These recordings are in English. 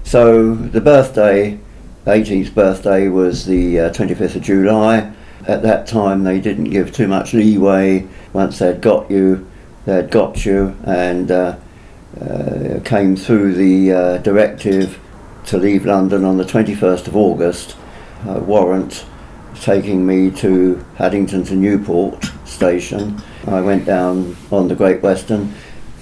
So the birthday, 18th birthday, was the 25th of July. At that time they didn't give too much leeway. Once they'd got you, and came through the directive to leave London on the 21st of August, a warrant taking me to Haddington to Newport station. I went down on the Great Western.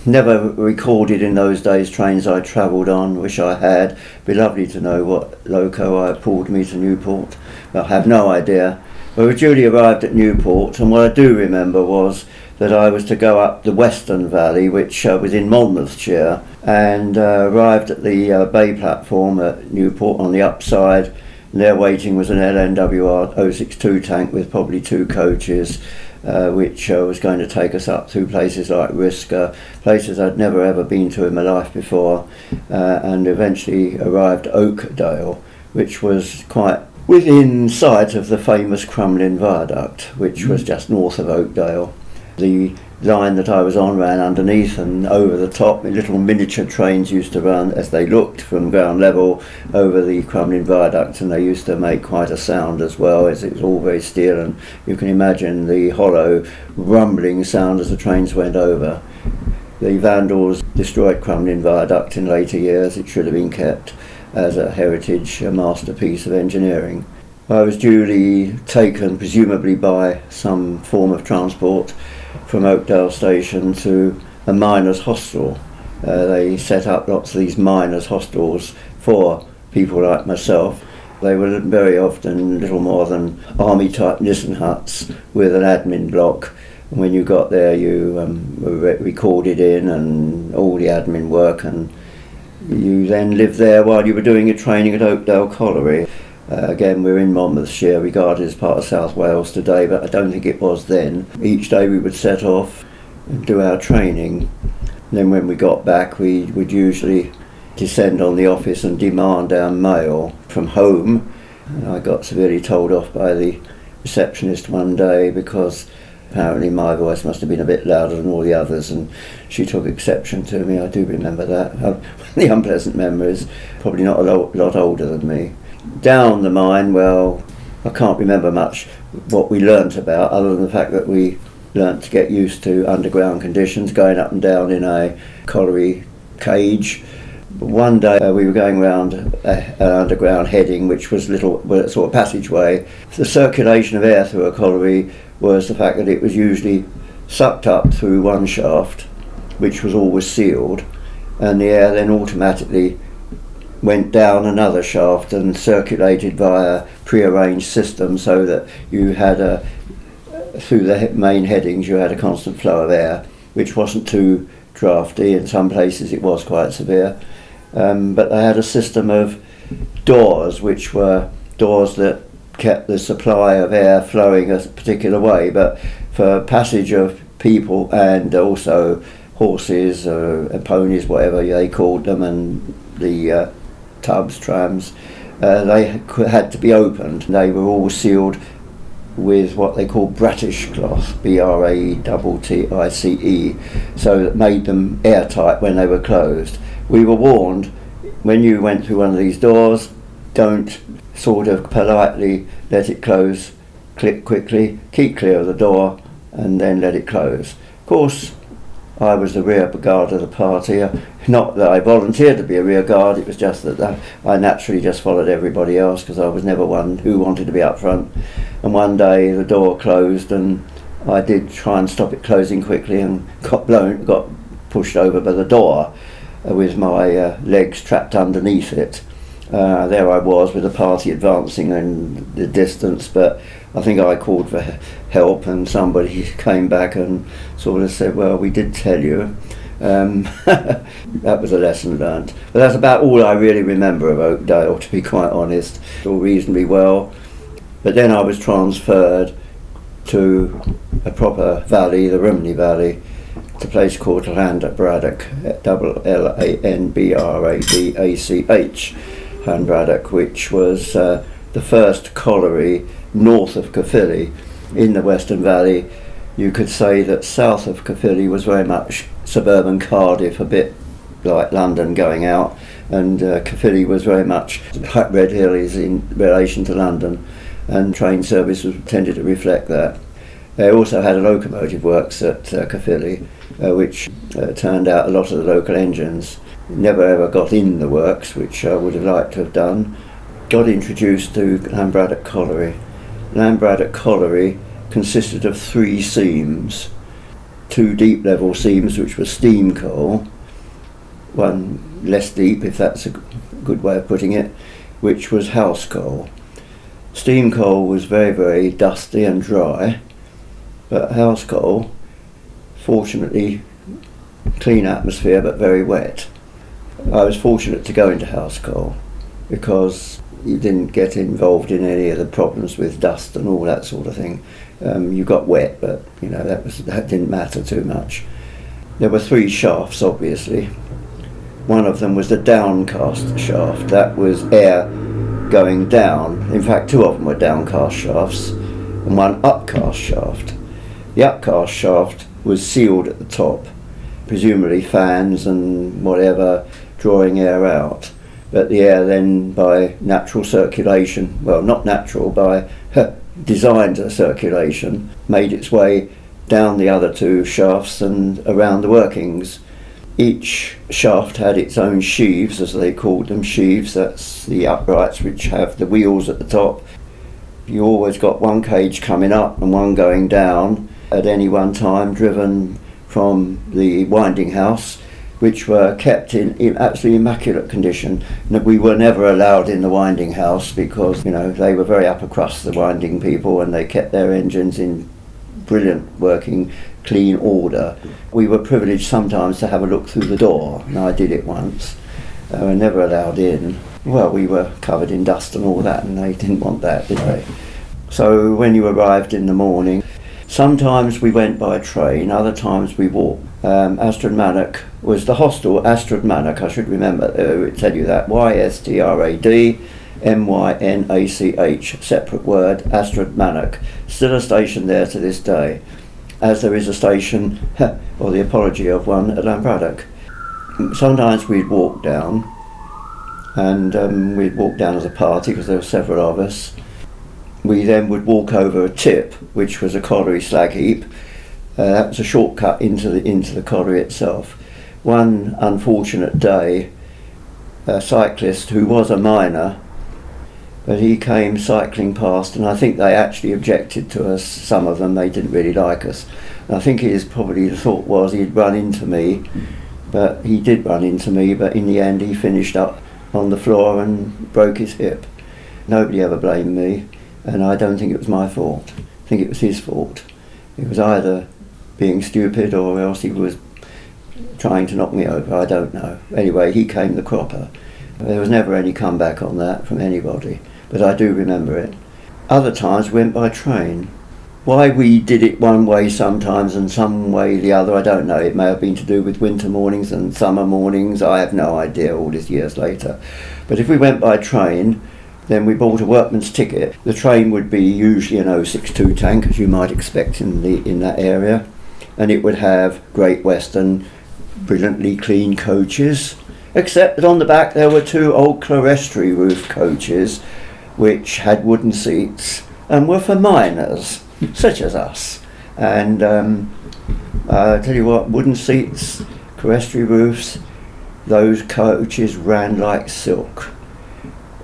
Never recorded in those days trains I travelled on, wish I had. It'd be lovely to know what loco I pulled me to Newport. I have no idea. We duly arrived at Newport, and what I do remember was that I was to go up the Western Valley, which was in Monmouthshire, and arrived at the bay platform at Newport on the upside. And there waiting was an LNWR 062 tank with probably 2 coaches, which was going to take us up through places like Risca, places I'd never ever been to in my life before, and eventually arrived at Oakdale, which was quite within sight of the famous Crumlin Viaduct, which was just north of Oakdale. The line that I was on ran underneath and over the top. Little miniature trains used to run as they looked from ground level over the Crumlin Viaduct, and they used to make quite a sound as well, as it was all very still, and you can imagine the hollow rumbling sound as the trains went over. The vandals destroyed Crumlin Viaduct in later years. It should have been kept as a heritage, a masterpiece of engineering. I was duly taken, presumably by some form of transport, from Oakdale station to a miners' hostel. They set up lots of these miners' hostels for people like myself. They were very often little more than army-type Nissen huts with an admin block. And when you got there, you were recorded in and all the admin work, and you then lived there while you were doing your training at Oakdale Colliery. Again, we're in Monmouthshire, regarded as part of South Wales today, but I don't think it was then. Each day we would set off and do our training. And then when we got back, we would usually descend on the office and demand our mail from home. And I got severely told off by the receptionist one day because apparently my voice must have been a bit louder than all the others, and she took exception to me. I do remember that. The unpleasant memories, probably not a lot older than me. Down the mine, well, I can't remember much what we learnt about, other than the fact that we learnt to get used to underground conditions, going up and down in a colliery cage. But one day we were going round an underground heading, which was a sort of passageway. The circulation of air through a colliery was the fact that it was usually sucked up through one shaft, which was always sealed, and the air then automatically went down another shaft and circulated via pre-arranged system, so that you had through the main headings you had a constant flow of air, which wasn't too drafty. In some places it was quite severe, but they had a system of doors, which were doors that kept the supply of air flowing a particular way, but for passage of people and also horses and ponies, whatever they called them, and the tubs, trams, they had to be opened. They were all sealed with what they call Bratish cloth, BRATTICE, so that made them airtight when they were closed. We were warned, when you went through one of these doors, don't sort of politely let it close, click quickly, keep clear of the door and then let it close. Of course, I was the rear guard of the party. Not that I volunteered to be a rear guard, it was just that I naturally just followed everybody else, because I was never one who wanted to be up front. And one day the door closed, and I did try and stop it closing quickly, and got pushed over by the door with my legs trapped underneath it. There I was with the party advancing in the distance, but I think I called for help, and somebody came back and sort of said, well, we did tell you. That was a lesson learnt. But that's about all I really remember of Oakdale, to be quite honest. All reasonably well. But then I was transferred to a proper valley, the Rumney Valley, to a place called Lambic, Lanbradach, Lambic, which was the first colliery north of Caerphilly in the Western Valley. You could say that south of Caerphilly was very much suburban Cardiff, a bit like London going out, and Caerphilly was very much, Red Hill is in relation to London, and train service tended to reflect that. They also had a locomotive works at Caerphilly, which turned out a lot of the local engines. Never ever got in the works, which I would have liked to have done. Got introduced to Lambic Colliery. Lambic Colliery consisted of 3 seams, 2 deep level seams which were steam coal, one less deep, if that's a good way of putting it, which was house coal. Steam coal was very, very dusty and dry, but house coal, fortunately, clean atmosphere but very wet. I was fortunate to go into house coal because you didn't get involved in any of the problems with dust and all that sort of thing. You got wet, but you know that didn't matter too much. There were 3 shafts, obviously. One of them was the downcast shaft. That was air going down. In fact, 2 of them were downcast shafts and 1 upcast shaft. The upcast shaft was sealed at the top, presumably fans and whatever drawing air out. But the air then, by natural circulation, well, not natural, by designed circulation, made its way down the other 2 shafts and around the workings. Each shaft had its own sheaves, as they called them. Sheaves, that's the uprights which have the wheels at the top. You always got 1 cage coming up and 1 going down at any one time, driven from the winding house, which were kept in absolutely immaculate condition. We were never allowed in the winding house because, you know, they were very upper crust, the winding people, and they kept their engines in brilliant working, clean order. We were privileged sometimes to have a look through the door, and I did it once. They were never allowed in. Well, we were covered in dust and all that, and they didn't want that, did they? So when you arrived in the morning, sometimes we went by train, other times we walked. Astrad was the hostel, Astrad, I should remember, tell you that, Ystrad Mynach, separate word, Astrad. Still a station there to this day, as there is a station, or the apology of one, at Lambic. Sometimes we'd walk down, and we'd walk down as a party because there were several of us. We then would walk over a tip, which was a colliery slag heap. That was a shortcut into the colliery itself. One unfortunate day, a cyclist who was a miner, but he came cycling past, and I think they actually objected to us. Some of them, they didn't really like us. And I think probably the thought was he'd run into me, but he did run into me, but in the end he finished up on the floor and broke his hip. Nobody ever blamed me, and I don't think it was my fault. I think it was his fault. It was either being stupid or else he was trying to knock me over, I don't know. Anyway, he came the cropper. There was never any comeback on that from anybody, but I do remember it. Other times we went by train. Why we did it one way sometimes and some way the other, I don't know. It may have been to do with winter mornings and summer mornings, I have no idea all these years later. But if we went by train, then we bought a workman's ticket. The train would be usually an 062 tank, as you might expect in that area, and it would have Great Western, brilliantly clean coaches, except that on the back there were 2 old clerestory roof coaches which had wooden seats and were for miners such as us. And I tell you what, wooden seats, clerestory roofs, those coaches ran like silk.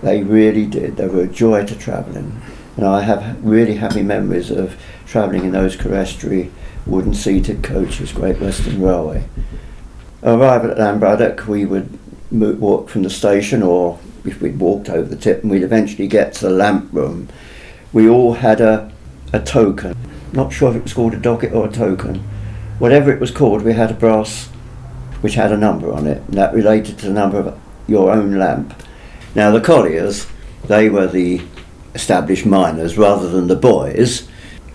They really did. They were a joy to travel in, and I have really happy memories of travelling in those clerestory wooden seated coaches, Great Western Railway. Arriving at Lambic, we would walk from the station, or if we'd walked over the tip, and we'd eventually get to the lamp room. We all had a token. Not sure if it was called a docket or a token. Whatever it was called, we had a brass which had a number on it, and that related to the number of your own lamp. Now the colliers, they were the established miners rather than the boys.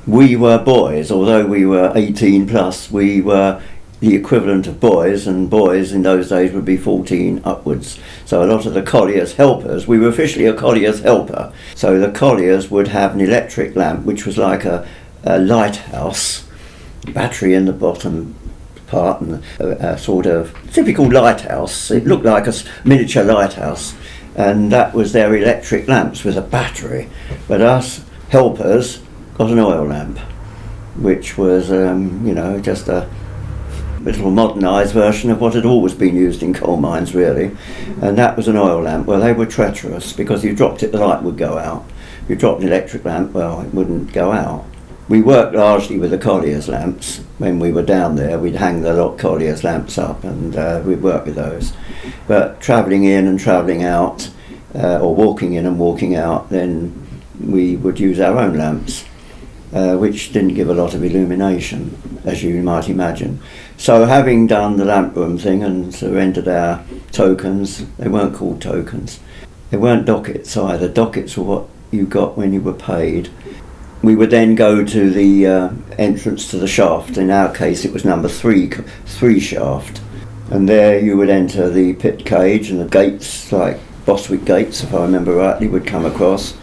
We were boys, although we were 18 plus, we were the equivalent of boys, and boys in those days would be 14 upwards. So a lot of the colliers' helpers, we were officially a collier's helper. So the colliers would have an electric lamp, which was like a lighthouse, battery in the bottom, part and a sort of typical lighthouse. It looked like a miniature lighthouse, and that was their electric lamps with a battery. But us helpers got an oil lamp, which was, just a little modernised version of what had always been used in coal mines, really. And that was an oil lamp. Well, they were treacherous, because if you dropped it, the light would go out. If you dropped an electric lamp, well, it wouldn't go out. We worked largely with the Collier's lamps. When we were down there, we'd hang the Collier's lamps up, and we'd work with those. But travelling in and travelling out, or walking in and walking out, then we would use our own lamps, which didn't give a lot of illumination, as you might imagine. So having done the lamp room thing and surrendered our tokens, they weren't called tokens. They weren't dockets either. Dockets were what you got when you were paid. We would then go to the entrance to the shaft. In our case, it was number 3 shaft. And there you would enter the pit cage, and the gates, like Boswick gates, if I remember rightly, would come across.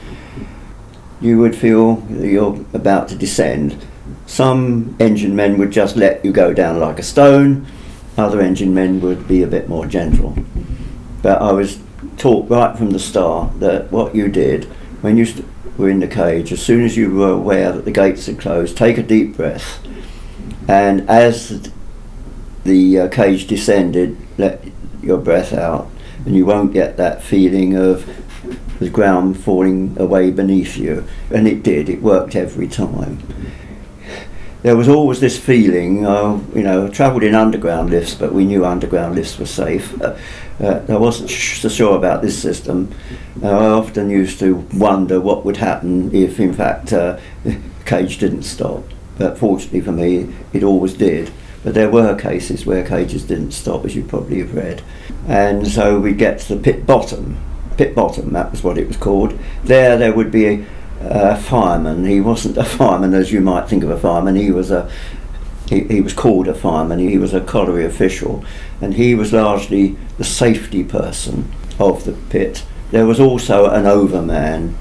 You would feel that you're about to descend. Some engine men would just let you go down like a stone. Other engine men would be a bit more gentle. But I was taught right from the start that what you did when you were in the cage, as soon as you were aware that the gates had closed, take a deep breath, and as the cage descended, let your breath out, and you won't get that feeling of the ground falling away beneath you. And it did. It worked every time. There was always this feeling, travelled in underground lifts, but we knew underground lifts were safe. I wasn't so sure about this system. I often used to wonder what would happen if, in fact, the cage didn't stop. But fortunately for me, it always did. But there were cases where cages didn't stop, as you probably have read. And so we'd get to the pit bottom. Pit bottom, that was what it was called. There would be a fireman. He wasn't a fireman as you might think of a fireman. He was called a fireman. He was a colliery official, and he was largely the safety person of the pit. There was also an overman.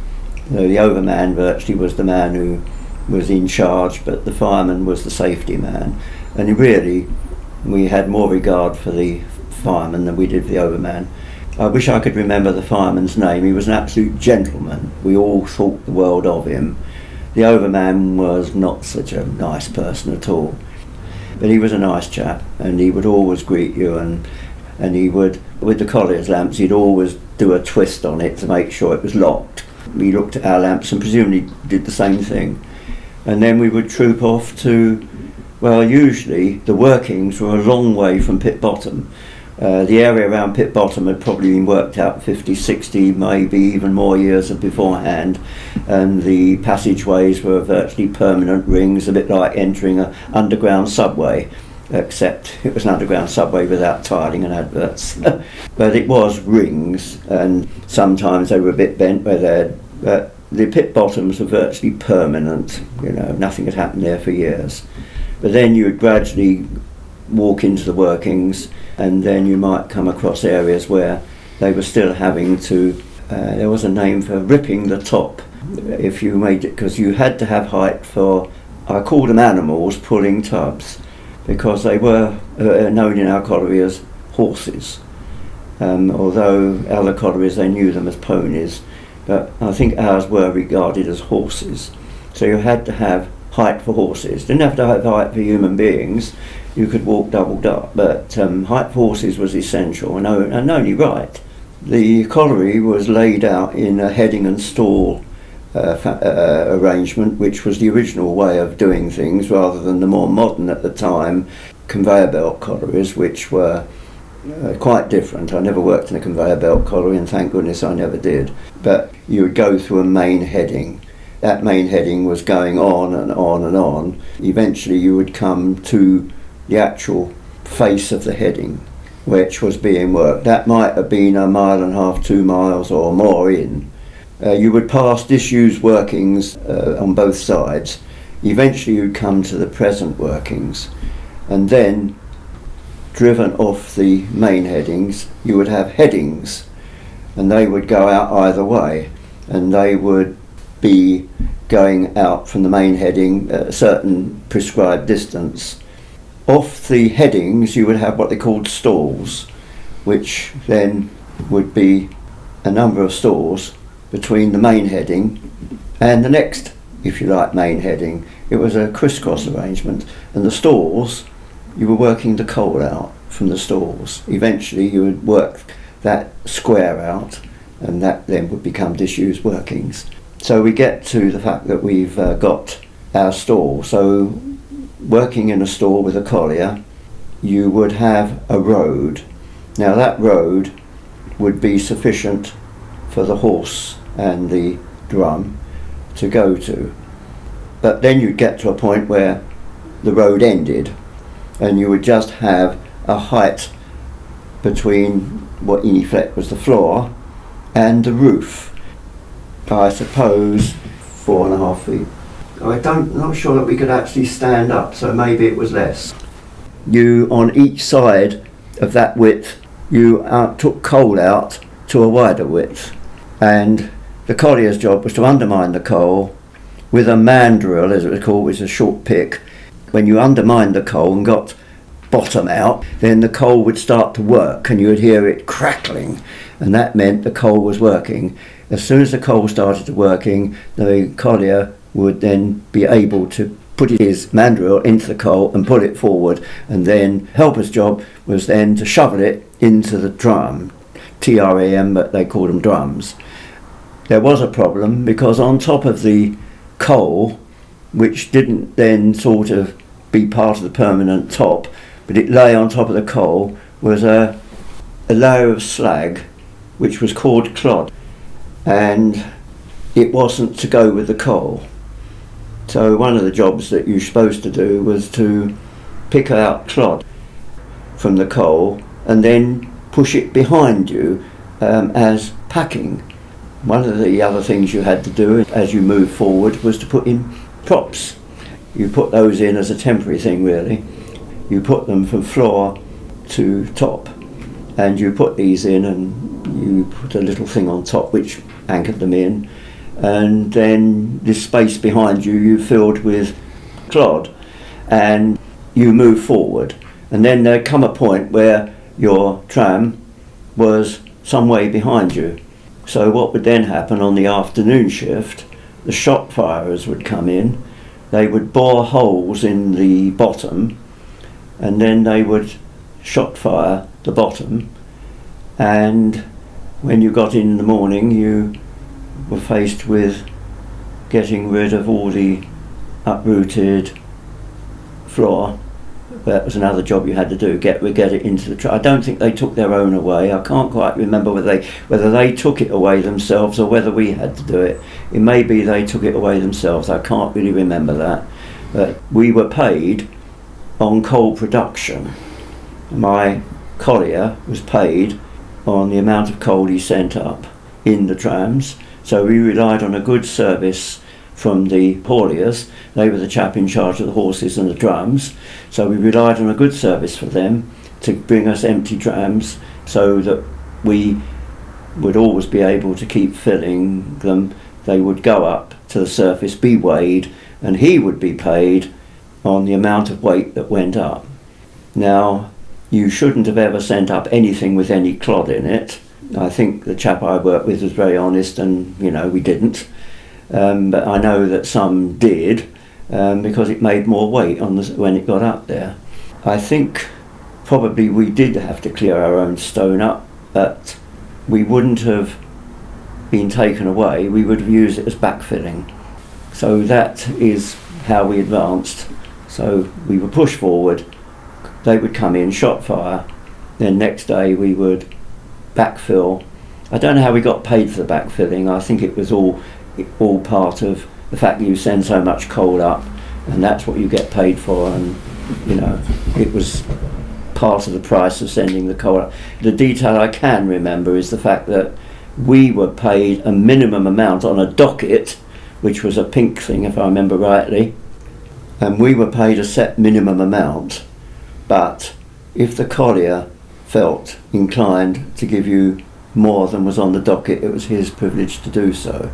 The overman virtually was the man who was in charge, but the fireman was the safety man. And really, we had more regard for the fireman than we did for the overman. I wish I could remember the fireman's name. He was an absolute gentleman. We all thought the world of him. The overman was not such a nice person at all. But he was a nice chap, and he would always greet you, and he would, with the collier's lamps, he'd always do a twist on it to make sure it was locked. We looked at our lamps and presumably did the same thing. And then we would troop off to, well, usually the workings were a long way from pit bottom. The area around pit bottom had probably been worked out 50, 60, maybe even more years beforehand, and the passageways were virtually permanent rings, a bit like entering an underground subway, except it was an underground subway without tiling and adverts. But it was rings, and sometimes they were a bit bent but the pit bottoms were virtually permanent. Nothing had happened there for years. But then you would gradually walk into the workings, and then you might come across areas where they were still having to, there was a name for ripping the top, if you made it, because you had to have height for, I call them animals pulling tubs, because they were known in our colliery as horses. Although other collieries, they knew them as ponies, but I think ours were regarded as horses. So you had to have height for horses. Didn't have to have height for human beings. You could walk doubled up, but height for horses was essential, and only right. The colliery was laid out in a heading and stall arrangement, which was the original way of doing things, rather than the more modern at the time conveyor belt collieries, which were quite different. I never worked in a conveyor belt colliery, and thank goodness I never did. But you would go through a main heading. That main heading was going on and on and on. Eventually you would come to the actual face of the heading, which was being worked. That might have been 1.5 miles, 2 miles or more in. You would pass disused workings on both sides. Eventually you'd come to the present workings, and then driven off the main headings you would have headings, and they would go out either way, and they would be going out from the main heading at a certain prescribed distance. off the headings you would have what they called stalls, which then would be a number of stalls between the main heading and the next, if you like, main heading. It was a crisscross arrangement, and the stalls, you were working the coal out from the stalls. Eventually you would work that square out, and that then would become disused workings. So we get to the fact that we've got our stall. So working in a stall with a collier, you would have a road. Now that road would be sufficient for the horse and the drum to go to. But then you'd get to a point where the road ended, and you would just have a height between what in effect was the floor and the roof. I suppose 4.5 feet. I'm not sure that we could actually stand up, so maybe it was less. You, on each side of that width, you took coal out to a wider width, and the collier's job was to undermine the coal with a mandrill, as it was called, which is a short pick. When you undermined the coal and got bottom out, then the coal would start to work, and you would hear it crackling, and that meant the coal was working. As soon as the coal started working, the collier would then be able to put his mandrill into the coal and pull it forward, and then helper's job was then to shovel it into the drum, TRAM, but they called them drums. There was a problem because on top of the coal, which didn't then sort of be part of the permanent top, but it lay on top of the coal, was a layer of slag which was called clod, and it wasn't to go with the coal. So one of the jobs that you're supposed to do was to pick out clod from the coal and then push it behind you as packing. One of the other things you had to do as you moved forward was to put in props. You put those in as a temporary thing, really. You put them from floor to top, and you put these in and you put a little thing on top which anchored them in, and then this space behind you you filled with clod, and you move forward, and then there'd come a point where your tram was some way behind you. So what would then happen on the afternoon shift, the shot firers would come in, they would bore holes in the bottom, and then they would shot fire the bottom, and when you got in the morning you were faced with getting rid of all the uprooted floor. That was another job you had to do, get it into the truck. I don't think they took their own away. I can't quite remember whether they took it away themselves or whether we had to do it. It may be they took it away themselves. I can't really remember that. But we were paid on coal production. My collier was paid on the amount of coal he sent up in the trams. So we relied on a good service from the hauliers. They were the chap in charge of the horses and the drums, so we relied on a good service for them to bring us empty trams so that we would always be able to keep filling them. They would go up to the surface, be weighed, and he would be paid on the amount of weight that went up. Now, you shouldn't have ever sent up anything with any clod in it. I think the chap I worked with was very honest, and we didn't. But I know that some did, because it made more weight when it got up there. I think probably we did have to clear our own stone up, but we wouldn't have been taken away. We would have used it as backfilling. So that is how we advanced. So we would push forward, they would come in, shot fire, then next day we would backfill. I don't know how we got paid for the backfilling. I think it was all part of the fact that you send so much coal up, and that's what you get paid for, and it was part of the price of sending the coal up. The detail I can remember is the fact that we were paid a minimum amount on a docket, which was a pink thing if I remember rightly, and we were paid a set minimum amount, but if the collier felt inclined to give you more than was on the docket, it was his privilege to do so.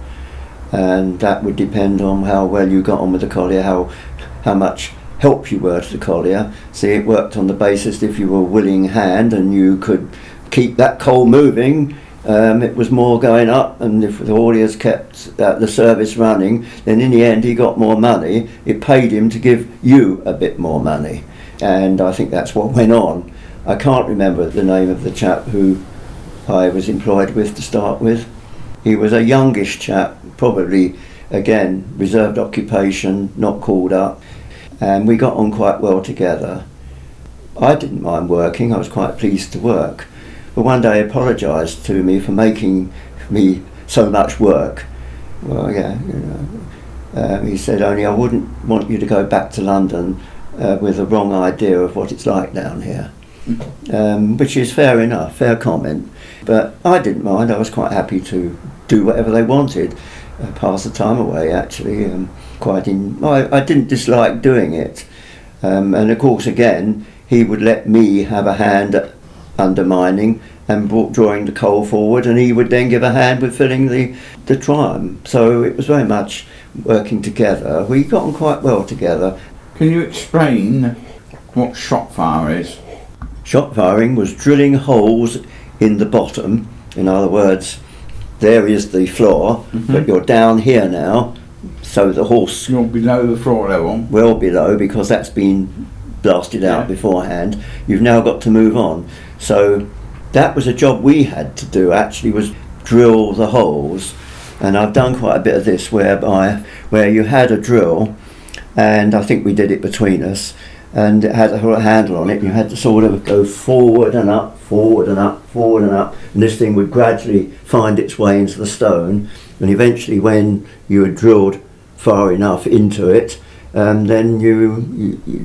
And that would depend on how well you got on with the collier, how much help you were to the collier. See, it worked on the basis if you were a willing hand and you could keep that coal moving, it was more going up, and if the hauliers kept the service running, then in the end he got more money. It paid him to give you a bit more money, and I think that's what went on. I can't remember the name of the chap who I was employed with to start with. He was a youngish chap, probably, again, reserved occupation, not called up, and we got on quite well together. I didn't mind working, I was quite pleased to work. But one day he apologised to me for making me so much work. Well, yeah, he said, only I wouldn't want you to go back to London with the wrong idea of what it's like down here. Which is fair enough, fair comment. But I didn't mind, I was quite happy to do whatever they wanted, pass the time away actually. I didn't dislike doing it. And of course, again, he would let me have a hand at undermining and drawing the coal forward, and he would then give a hand with filling the tram. So it was very much working together. We got on quite well together. Can you explain what shot fire is? Shot firing was drilling holes in the bottom. In other words, there is the floor, but you're down here now, so the horse... You're below the floor level? Well below, because that's been blasted out beforehand. You've now got to move on. So that was a job we had to do, actually, was drill the holes. And I've done quite a bit of this where you had a drill, and I think we did it between us, and it had a handle on it. You had to sort of go forward and up, forward and up, forward and up, and this thing would gradually find its way into the stone, and eventually when you had drilled far enough into it, then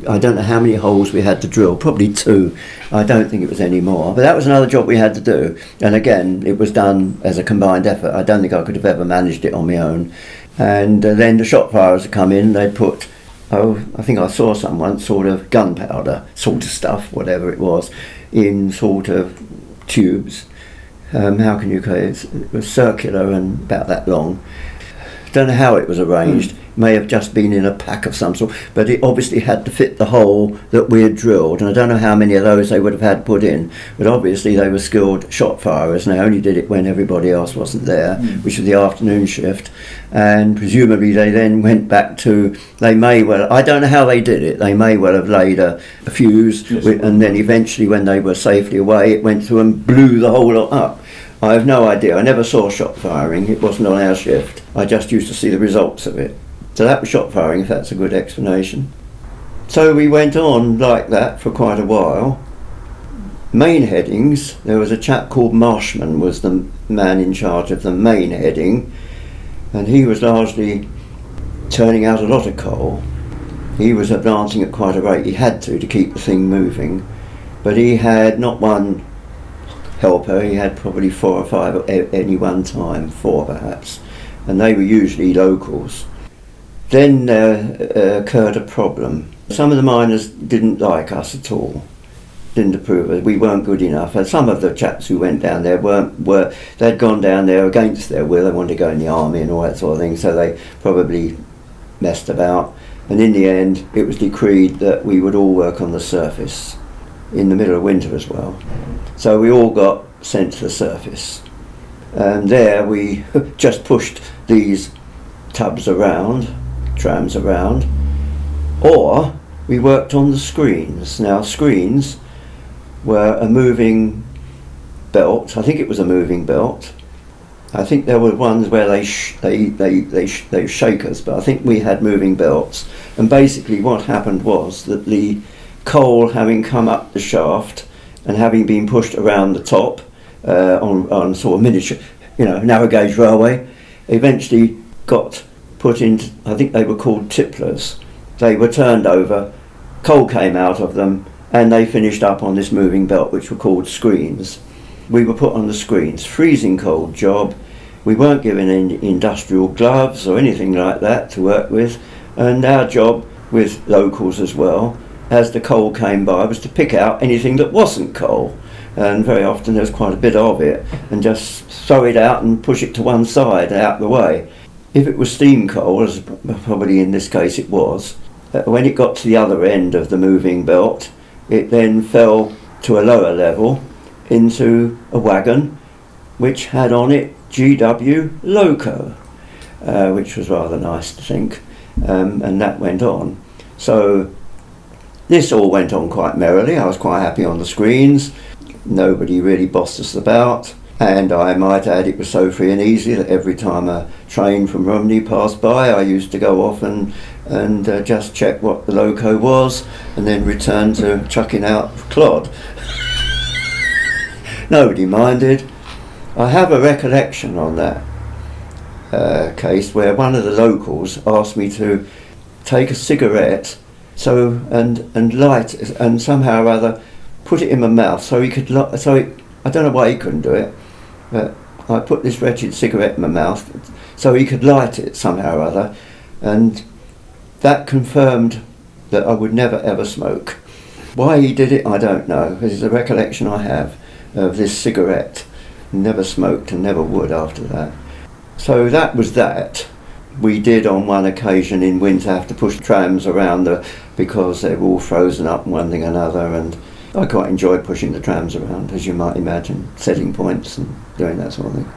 I don't know how many holes we had to drill, probably 2. I don't think it was any more, but that was another job we had to do, and again it was done as a combined effort. I don't think I could have ever managed it on my own. And then the shot firers would come in, they'd put, I think I saw someone, sort of gunpowder sort of stuff, whatever it was, in sort of tubes. How can you call it? It was circular and about that long. Don't know how it was arranged. May have just been in a pack of some sort, but it obviously had to fit the hole that we had drilled, and I don't know how many of those they would have had put in, but obviously they were skilled shot firers, and they only did it when everybody else wasn't there, which was the afternoon shift, and presumably they then went back to, I don't know how they did it, they may well have laid a fuse, and then eventually when they were safely away, it went through and blew the whole lot up. I have no idea, I never saw shot firing, it wasn't on our shift, I just used to see the results of it. So that was shot firing, if that's a good explanation. So we went on like that for quite a while. Main headings, there was a chap called Marshman, was the man in charge of the main heading, and he was largely turning out a lot of coal. He was advancing at quite a rate, he had to keep the thing moving, but he had not one helper, he had probably 4 or 5 at any one time, 4 perhaps, and they were usually locals. Then occurred a problem. Some of the miners didn't like us at all, didn't approve of it. We weren't good enough. And some of the chaps who went down there they'd gone down there against their will. They wanted to go in the army and all that sort of thing, so they probably messed about. And in the end, it was decreed that we would all work on the surface in the middle of winter as well. So we all got sent to the surface. And there we just pushed these tubs around, trams around, or we worked on the screens. Now screens were a moving belt. I think it was a moving belt. I think there were ones where they shake us, but I think we had moving belts. And basically what happened was that the coal, having come up the shaft and having been pushed around the top on sort of miniature, narrow gauge railway, eventually got put into, I think they were called tipplers. They were turned over, coal came out of them, and they finished up on this moving belt, which were called screens. We were put on the screens, freezing cold job. We weren't given any industrial gloves or anything like that to work with, and our job with locals as well, as the coal came by, was to pick out anything that wasn't coal, and very often there was quite a bit of it, and just throw it out and push it to one side, out the way. If it was steam coal, as probably in this case it was, when it got to the other end of the moving belt, it then fell to a lower level into a wagon which had on it GW Loco, which was rather nice to think, and that went on. So this all went on quite merrily. I was quite happy on the screens. Nobody really bossed us about, and I might add it was so free and easy that every time a train from Romney passed by, I used to go off and just check what the loco was and then return to chucking out clod. Nobody minded. I have a recollection on that case where one of the locals asked me to take a cigarette and light and somehow or other put it in my mouth so he could I don't know why he couldn't do it, but I put this wretched cigarette in my mouth so he could light it somehow or other, and that confirmed that I would never ever smoke. Why he did it I don't know. This is a recollection I have of this cigarette. Never smoked and never would after that. So that was that. We did on one occasion in winter have to push trams around because they were all frozen up and one thing and another, and I quite enjoyed pushing the trams around, as you might imagine, setting points and doing that sort of thing.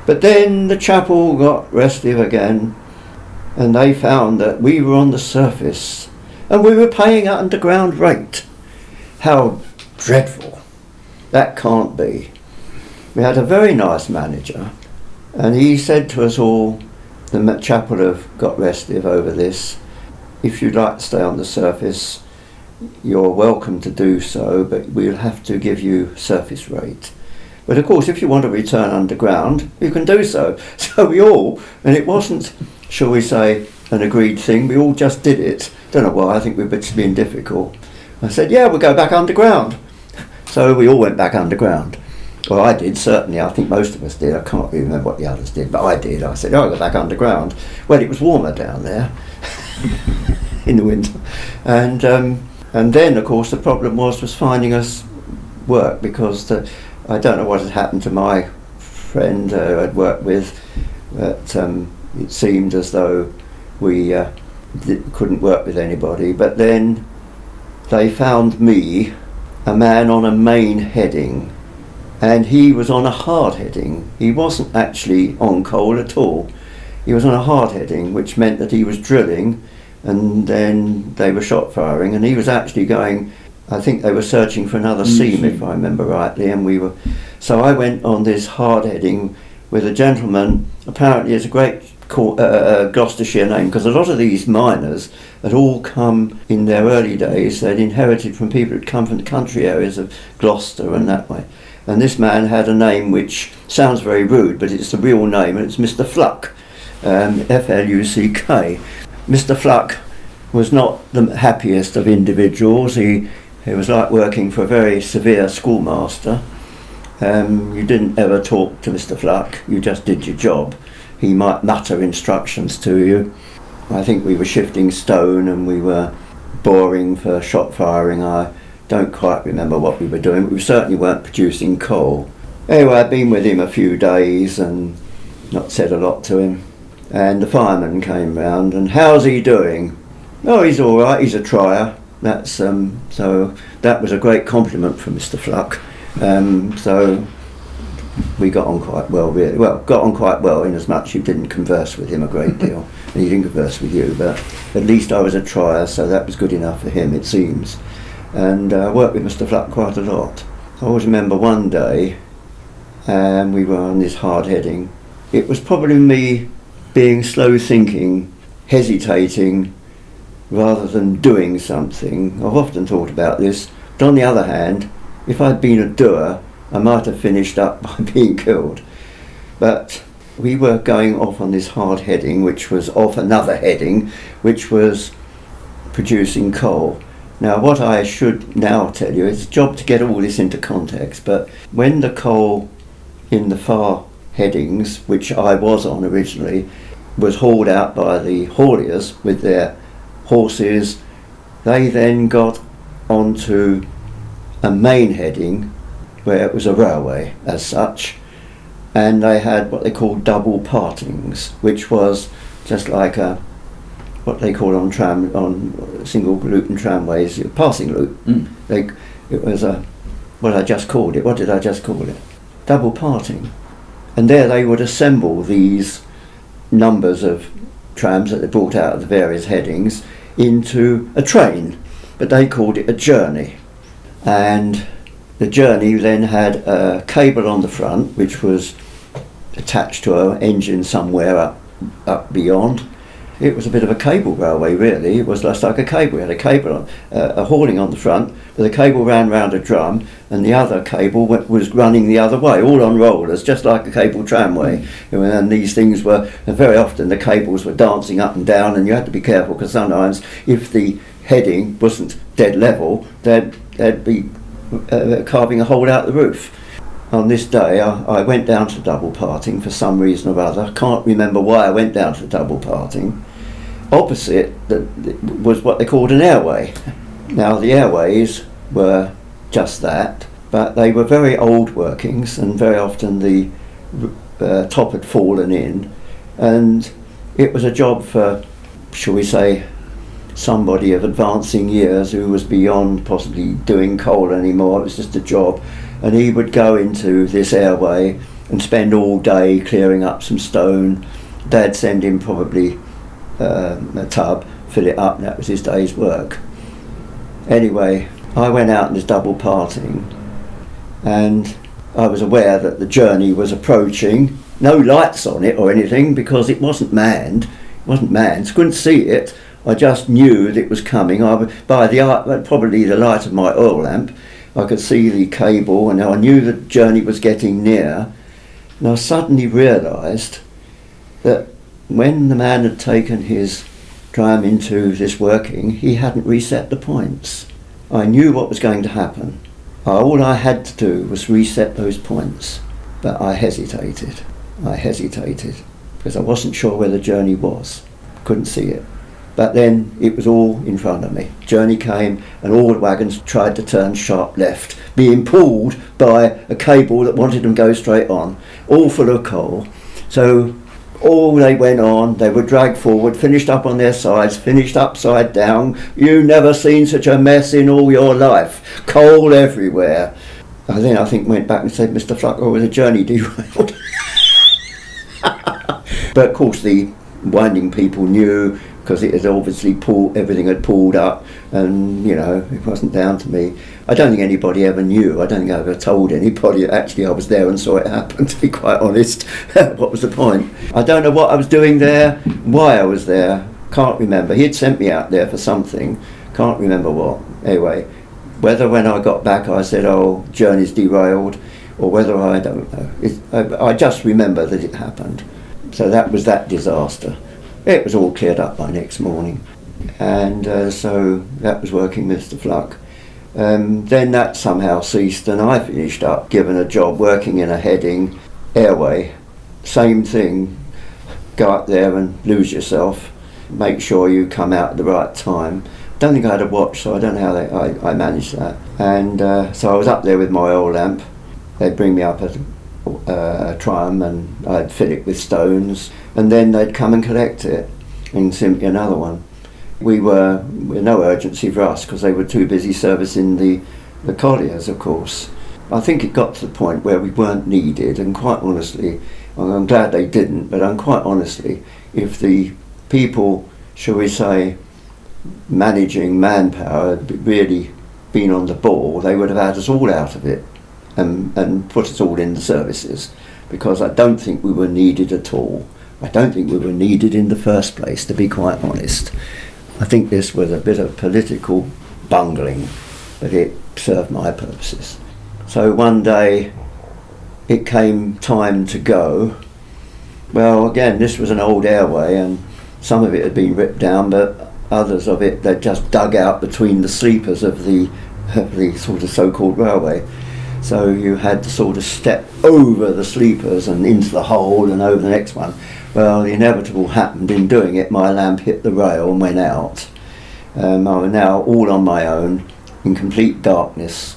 But then the chapel got restive again, and they found that we were on the surface and we were paying an underground rate. How dreadful. That can't be. We had a very nice manager, and he said to us all, the chapel have got restive over this, if you'd like to stay on the surface, you're welcome to do so, but we'll have to give you surface rate. But of course, if you want to return underground, you can do so. So we all, and it wasn't, shall we say, an agreed thing, we all just did it. Don't know why, I think we were just being difficult. I said, yeah, we'll go back underground. So we all went back underground. Well, I did, certainly. I think most of us did. I can't really remember what the others did, but I did. I said, I'll go back underground. Well, it was warmer down there in the winter. And then, of course, the problem was finding us work, because I don't know what had happened to my friend I'd worked with, but it seemed as though we couldn't work with anybody. But then they found me, a man on a main heading, and he was on a hard heading. He wasn't actually on coal at all. He was on a hard heading, which meant that he was drilling, and then they were shot firing, and he was actually going, I think they were searching for another seam, if I remember rightly, and so I went on this hard heading with a gentleman, apparently it's a great Gloucestershire name, because a lot of these miners had all come in their early days, they'd inherited from people who'd come from the country areas of Gloucester and that way. And this man had a name which sounds very rude, but it's the real name, and it's Mr. Fluck, F-L-U-C-K. Mr. Fluck was not the happiest of individuals. He was like working for a very severe schoolmaster. You didn't ever talk to Mr. Fluck, you just did your job. He might mutter instructions to you. I think we were shifting stone and we were boring for shot firing. I don't quite remember what we were doing, but we certainly weren't producing coal. Anyway, I'd been with him a few days and not said a lot to him. And the fireman came round, and how's he doing? Oh, he's all right, he's a trier. That's so that was a great compliment from Mr. Fluck. So we got on quite well, really. Well, got on quite well in as much you didn't converse with him a great deal, and he didn't converse with you, but at least I was a trier, so that was good enough for him, it seems. And I worked with Mr. Fluck quite a lot. I always remember one day, we were on this hard heading. It was probably me being slow thinking, hesitating, rather than doing something. I've often thought about this, but on the other hand, if I'd been a doer, I might have finished up by being killed. But we were going off on this hard heading, which was off another heading, which was producing coal. Now, what I should now tell you, it's a job to get all this into context, but when the coal in the far headings, which I was on originally, was hauled out by the hauliers with their horses, they then got onto a main heading where it was a railway as such, and they had what they called double partings, which was just like a what they call on single loop and tramways, passing loop. It was what did I just call it? Double parting. And there they would assemble these numbers of trams that they brought out of the various headings into a train, but they called it a journey. And the journey then had a cable on the front, which was attached to an engine somewhere up beyond. It was a bit of a cable railway, really. It was just like a cable. We had a cable a hauling on the front, but the cable ran round a drum, and the other cable was running the other way, all on rollers, just like a cable tramway. And these things were, and very often the cables were dancing up and down, and you had to be careful, because sometimes if the heading wasn't dead level, they'd be carving a hole out the roof. On this day, I went down to double parting for some reason or other. I can't remember why I went down to double parting. Opposite was what they called an airway. Now, the airways were just that, but they were very old workings, and very often the top had fallen in, and it was a job for, shall we say, somebody of advancing years who was beyond possibly doing coal anymore. It was just a job. And he would go into this airway and spend all day clearing up some stone. They'd send him probably a tub, fill it up, and that was his day's work. Anyway, I went out in this double parting, and I was aware that the journey was approaching. No lights on it or anything, because it wasn't manned. So I couldn't see it. I just knew that it was coming. By probably the light of my oil lamp, I could see the cable, and I knew the journey was getting near. And I suddenly realised that when the man had taken his tram into this working, he hadn't reset the points. I knew what was going to happen. All I had to do was reset those points, but I hesitated because I wasn't sure where the journey was. Couldn't see it. But then it was all in front of me. Journey came, and all the wagons tried to turn sharp left, being pulled by a cable that wanted them to go straight on, all full of coal. So all they went on, they were dragged forward, finished up on their sides, finished upside down. You never seen such a mess in all your life. Coal everywhere. And then I think went back and said, Mr. Flucker, was a journey derailed. But of course the winding people knew, because it had obviously everything had pulled up, and it wasn't down to me. I don't think anybody ever knew. I don't think I ever told anybody. Actually, I was there and saw it happen, to be quite honest. What was the point? I don't know what I was doing there, why I was there, can't remember. He had sent me out there for something, can't remember what. Anyway, whether when I got back I said, oh, journey's derailed, or whether I don't know. I just remember that it happened. So that was that disaster. It was all cleared up by next morning, and so that was working with Mr. Fluck. Then that somehow ceased, and I finished up given a job working in a heading airway. Same thing, go up there and lose yourself, make sure you come out at the right time. Don't think I had a watch, so I don't know how I managed that. And so I was up there with my oil lamp. They'd bring me up at a tram, and I'd fill it with stones, and then they'd come and collect it, and simply another one. We were no urgency for us, because they were too busy servicing the colliers, of course. I think it got to the point where we weren't needed, and quite honestly, I'm glad they didn't, but quite honestly, if the people, shall we say, managing manpower had really been on the ball, they would have had us all out of it and put us all in the services, because I don't think we were needed at all. I don't think we were needed in the first place, to be quite honest. I think this was a bit of political bungling, but it served my purposes. So one day it came time to go. Well, again, this was an old airway, and some of it had been ripped down, but others of it they'd just dug out between the sleepers of the sort of so-called railway. So you had to sort of step over the sleepers and into the hole and over the next one. Well, the inevitable happened in doing it. My lamp hit the rail and went out. I was now all on my own, in complete darkness,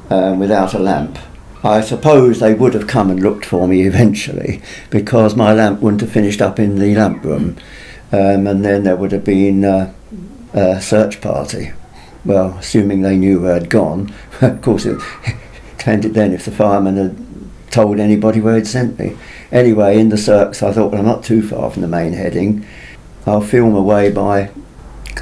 without a lamp. I suppose they would have come and looked for me eventually, because my lamp wouldn't have finished up in the lamp room. and then there would have been a search party. Well, assuming they knew where I'd gone. Of course, it ended then if the fireman had told anybody where he'd sent me. Anyway, in the circs, I thought, well, I'm not too far from the main heading. I'll feel my way by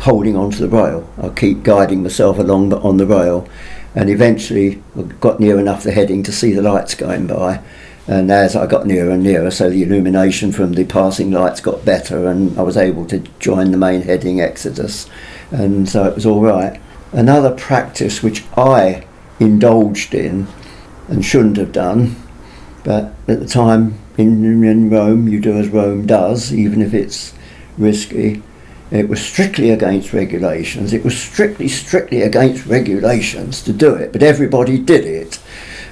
holding onto the rail. I'll keep guiding myself along on the rail, and eventually I got near enough the heading to see the lights going by. And as I got nearer and nearer, so the illumination from the passing lights got better, and I was able to join the main heading exodus, and so it was all right. Another practice which I indulged in and shouldn't have done, but at the time in Rome, you do as Rome does, even if it's risky. It was strictly against regulations. It was strictly against regulations to do it, but everybody did it.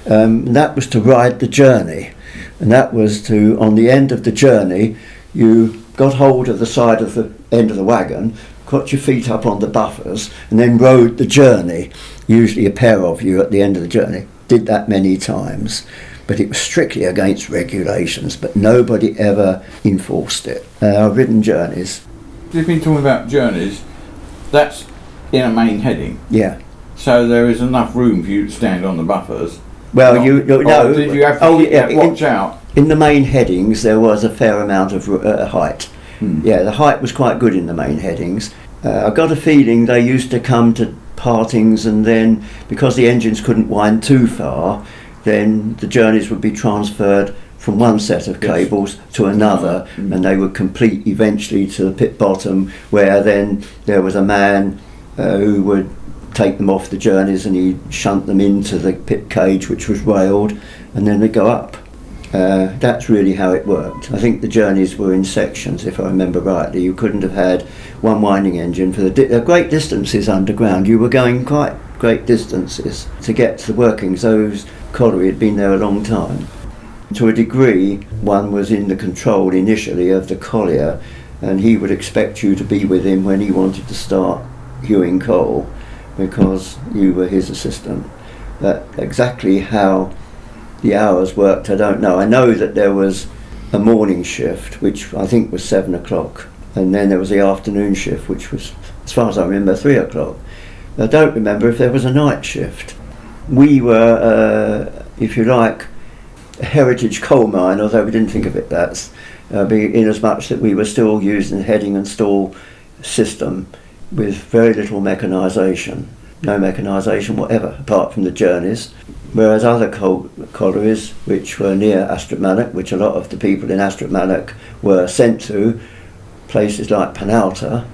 That was to ride the journey, and that was to, on the end of the journey, you got hold of the side of the end of the wagon, got your feet up on the buffers, and then rode the journey, usually a pair of you at the end of the journey. Did that many times, but it was strictly against regulations, but nobody ever enforced it. I've ridden journeys. You've been talking about journeys, that's in a main heading. Yeah. So there is enough room for you to stand on the buffers. Well, no. Did you have to watch out? In the main headings, there was a fair amount of height. Yeah, the height was quite good in the main headings. I got a feeling they used to come to partings, and then because the engines couldn't wind too far, then the journeys would be transferred from one set of cables to another, and they would complete eventually to the pit bottom, where then there was a man who would take them off the journeys, and he'd shunt them into the pit cage, which was railed, and then they'd go up. That's really how it worked. I think the journeys were in sections, if I remember rightly. You couldn't have had one winding engine for the great distances underground. You were going quite great distances to get to the workings. Those colliery had been there a long time. To a degree, one was in the control initially of the collier, and he would expect you to be with him when he wanted to start hewing coal, because you were his assistant. But exactly how the hours worked, I don't know. I know that there was a morning shift, which I think was 7 o'clock, and then there was the afternoon shift, which was, as far as I remember, 3 o'clock. I don't remember if there was a night shift. We were, if you like, a heritage coal mine, although we didn't think of it that, in as much that we were still using the heading and stall system with very little mechanisation. No mechanisation whatever, apart from the journeys. Whereas other collieries, which were near Astrop which a lot of the people in Astrop were sent to, places like Penalta,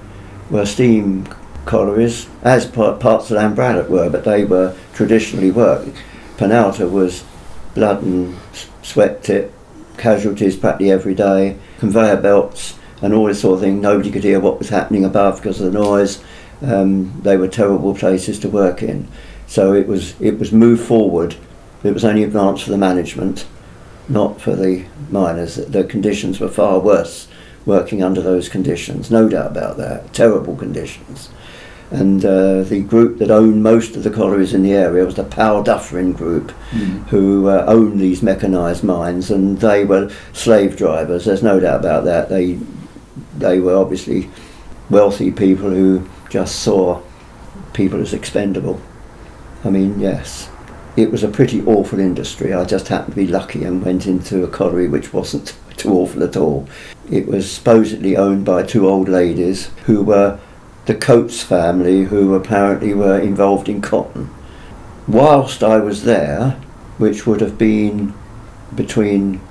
were steam collieries, as parts of Lambic were, but they were traditionally worked. Penalta was blood and sweat tip, casualties practically every day, conveyor belts and all this sort of thing. Nobody could hear what was happening above because of the noise. They were terrible places to work in. So it was moved forward. It was only advanced for the management, not for the miners. The conditions were far worse working under those conditions, no doubt about that. Terrible conditions. And the group that owned most of the collieries in the area was the Dufferin group, who owned these mechanised mines, and they were slave drivers. There's no doubt about that. They were obviously wealthy people who just saw people as expendable. I mean, yes, it was a pretty awful industry. I just happened to be lucky and went into a colliery which wasn't too awful at all. It was supposedly owned by two old ladies who were the Coates family, who apparently were involved in cotton. Whilst I was there, which would have been between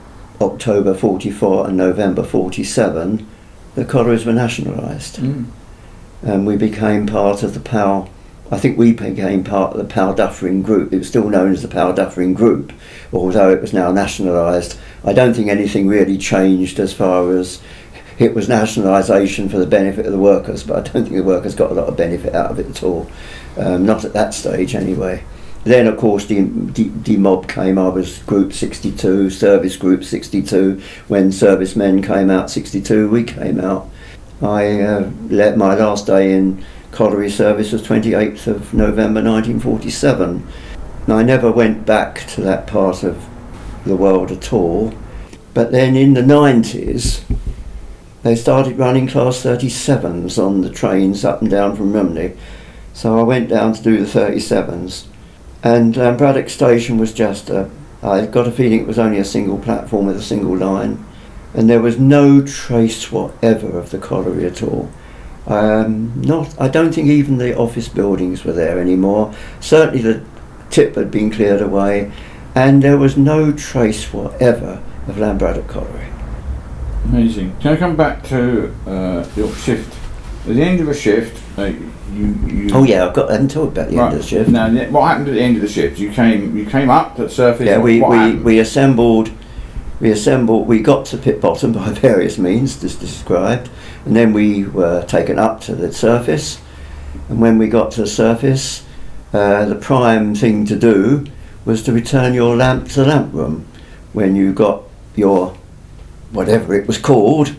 October 44 and November 47, the collieries were nationalised. And we became part of the Powell, I think we became part of the Dufferin group. It was still known as the Dufferin group, although it was now nationalised. I don't think anything really changed as far as it was nationalisation for the benefit of the workers, but I don't think the workers got a lot of benefit out of it at all. Not at that stage anyway. Then of course the mob came. I was group 62, service group 62. When servicemen came out 62, we came out. I let my last day in colliery service was 28th of November 1947. Now, I never went back to that part of the world at all, but then in the 90s they started running Class 37s on the trains up and down from Rumney. So I went down to do the 37s. And Lambic Station was just I got a feeling it was only a single platform with a single line. And there was no trace whatever of the colliery at all. I don't think even the office buildings were there anymore. Certainly the tip had been cleared away, and there was no trace whatever of Lambic Colliery. Amazing. Can I come back to your shift? At the end of a shift, you. Oh yeah, I hadn't talked about the end of the shift. Now, what happened at the end of the shift? You came up to the surface. Yeah, we assembled. We got to pit bottom by various means, as described, and then we were taken up to the surface. And when we got to the surface, the prime thing to do was to return your lamp to the lamp room when you got your, whatever it was called,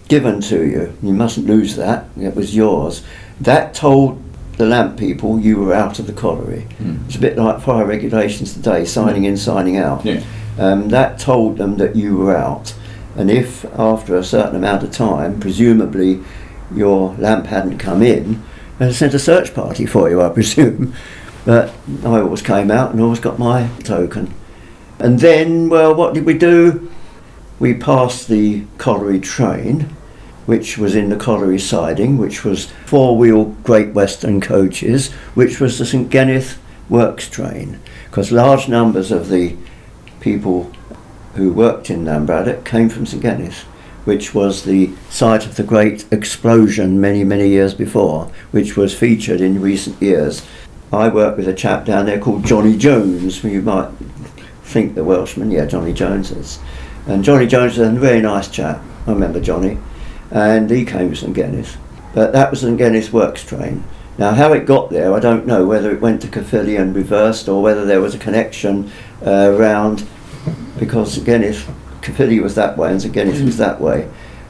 given to you. You mustn't lose that. It was yours. That told the lamp people you were out of the colliery. It's a bit like fire regulations today, signing in, signing out. Yeah. That told them that you were out, and if after a certain amount of time, presumably your lamp hadn't come in, they sent a search party for you, I presume. But I always came out and always got my token. And then, well, what did we do? We passed the colliery train, which was in the colliery siding, which was four-wheel Great Western coaches, which was the St Geneth Works train, because large numbers of the people who worked in Lambic came from St Geneth, which was the site of the great explosion many years before, which was featured in recent years. I worked with a chap down there called Johnny Jones, you might think the Welshman, yeah, Johnny Jones is. And Johnny Jones was a very nice chap, I remember Johnny, and he came from St Geneth. But that was St Geneth Works train. Now how it got there, I don't know, whether it went to Caerphilly and reversed, or whether there was a connection round, because St Geneth, Caerphilly was that way and St Geneth was that way.